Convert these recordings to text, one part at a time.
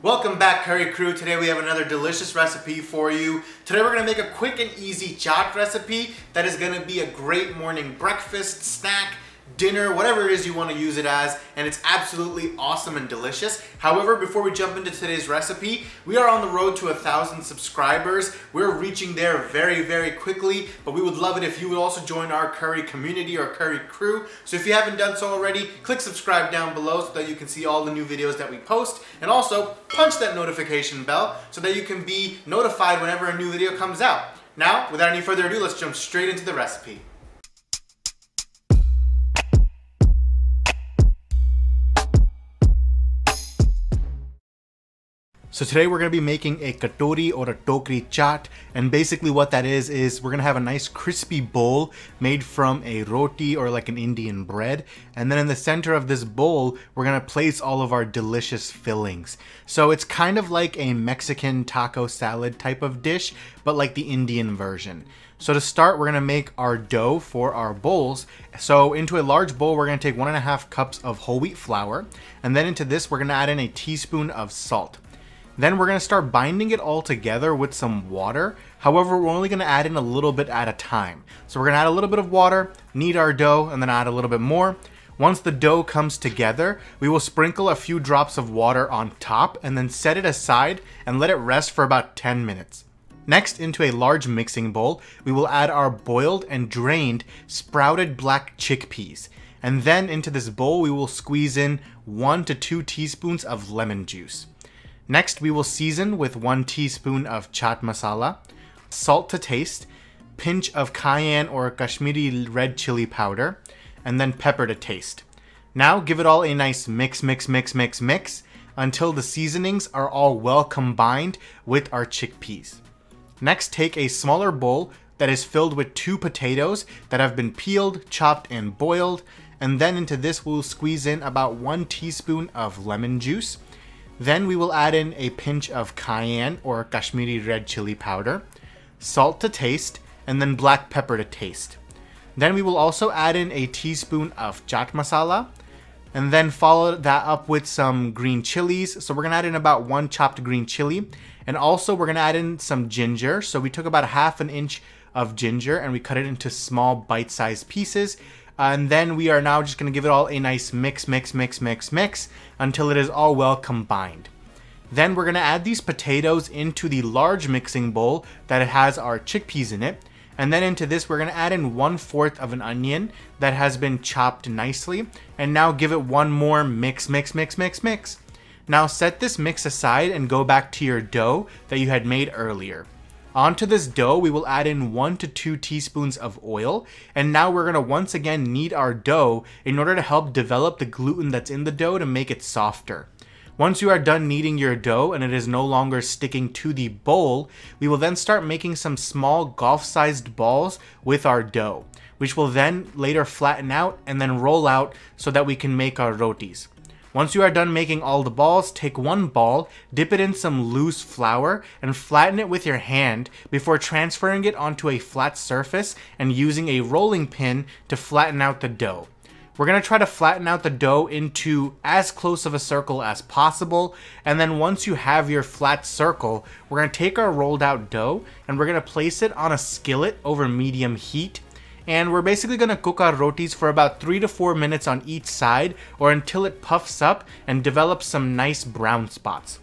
Welcome back, curry crew. Today we have another delicious recipe for you. Today we're gonna make a quick and easy chaat recipe that is gonna be a great morning breakfast, snack, dinner, whatever it is you want to use it as, and it's absolutely awesome and delicious. However, before we jump into today's recipe, we are on the road to 1,000 subscribers. We're reaching there very, very quickly, but we would love it if you would also join our curry community or curry crew. So if you haven't done so already, click subscribe down below so that you can see all the new videos that we post, and also punch that notification bell so that you can be notified whenever a new video comes out. Now, without any further ado, let's jump straight into the recipe. So today we're going to be making a Katori or a Tokri Chaat, and basically what that is we're going to have a nice crispy bowl made from a roti or like an Indian bread, and then in the center of this bowl we're going to place all of our delicious fillings. So it's kind of like a Mexican taco salad type of dish, but like the Indian version. So to start, we're going to make our dough for our bowls. So into a large bowl, we're going to take 1.5 cups of whole wheat flour, and then into this we're going to add in a teaspoon of salt. Then we're going to start binding it all together with some water. However, we're only going to add in a little bit at a time. So we're going to add a little bit of water, knead our dough, and then add a little bit more. Once the dough comes together, we will sprinkle a few drops of water on top and then set it aside and let it rest for about 10 minutes. Next, into a large mixing bowl, we will add our boiled and drained sprouted black chickpeas. And then into this bowl, we will squeeze in 1 to 2 teaspoons of lemon juice. Next, we will season with 1 teaspoon of chaat masala, salt to taste, pinch of cayenne or Kashmiri red chili powder, and then pepper to taste. Now give it all a nice mix until the seasonings are all well combined with our chickpeas. Next, take a smaller bowl that is filled with 2 potatoes that have been peeled, chopped, and boiled, and then into this we'll squeeze in about 1 teaspoon of lemon juice. Then we will add in a pinch of cayenne or Kashmiri red chili powder, salt to taste, and then black pepper to taste. Then we will also add in a teaspoon of chaat masala, and then follow that up with some green chilies. So we're going to add in about 1 chopped green chili, and also we're going to add in some ginger. So we took about 1/2 inch of ginger and we cut it into small bite-sized pieces. And then we are now just going to give it all a nice mix until it is all well combined. Then we're going to add these potatoes into the large mixing bowl that has our chickpeas in it. And then into this we're going to add in 1/4 of an onion that has been chopped nicely. And now give it one more mix. Now set this mix aside and go back to your dough that you had made earlier. Onto this dough, we will add in 1 to 2 teaspoons of oil, and now we're going to once again knead our dough in order to help develop the gluten that's in the dough to make it softer. Once you are done kneading your dough and it is no longer sticking to the bowl, we will then start making some small golf-sized balls with our dough, which will then later flatten out and then roll out so that we can make our rotis. Once you are done making all the balls, take 1 ball, dip it in some loose flour, and flatten it with your hand before transferring it onto a flat surface and using a rolling pin to flatten out the dough. We're going to try to flatten out the dough into as close of a circle as possible, and then once you have your flat circle, we're going to take our rolled out dough and we're going to place it on a skillet over medium heat. And we're basically going to cook our rotis for about 3 to 4 minutes on each side, or until it puffs up and develops some nice brown spots.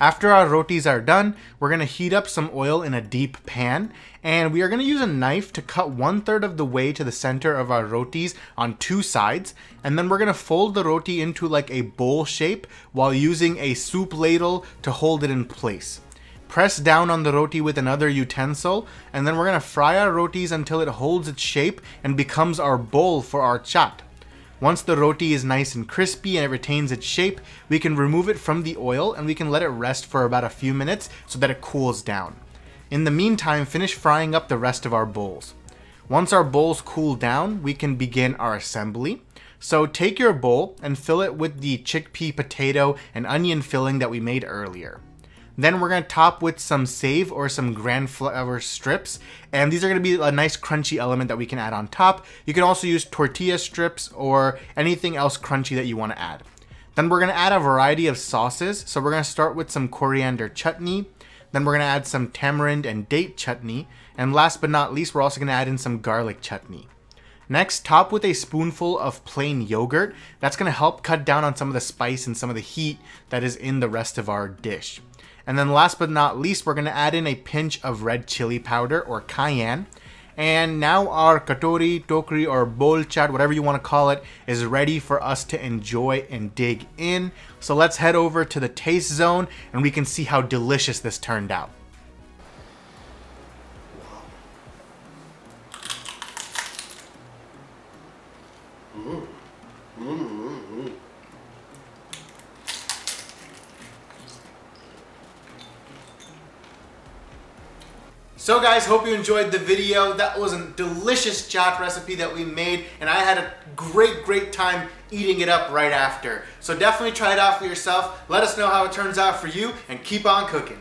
After our rotis are done, we're going to heat up some oil in a deep pan, and we are going to use a knife to cut 1/3 of the way to the center of our rotis on 2 sides, and then we're going to fold the roti into like a bowl shape while using a soup ladle to hold it in place. Press down on the roti with another utensil, and then we're going to fry our rotis until it holds its shape and becomes our bowl for our chaat. Once the roti is nice and crispy and it retains its shape, we can remove it from the oil and we can let it rest for about a few minutes so that it cools down. In the meantime, finish frying up the rest of our bowls. Once our bowls cool down, we can begin our assembly. So take your bowl and fill it with the chickpea, potato, and onion filling that we made earlier. Then we're going to top with some save or some gran flour strips, and these are going to be a nice crunchy element that we can add on top. You can also use tortilla strips or anything else crunchy that you want to add. Then we're gonna add a variety of sauces. So we're gonna start with some coriander chutney. Then we're gonna add some tamarind and date chutney. And last but not least, we're also gonna add in some garlic chutney. Next, top with a spoonful of plain yogurt. That's gonna help cut down on some of the spice and some of the heat that is in the rest of our dish. And then last but not least, we're gonna add in a pinch of red chili powder or cayenne. And now our Katori, Tokri, or bowl chaat, whatever you wanna call it, is ready for us to enjoy and dig in. So let's head over to the taste zone and we can see how delicious this turned out. So guys, hope you enjoyed the video. That was a delicious chaat recipe that we made, and I had a great time eating it up right after. So definitely try it out for yourself. Let us know how it turns out for you, and keep on cooking.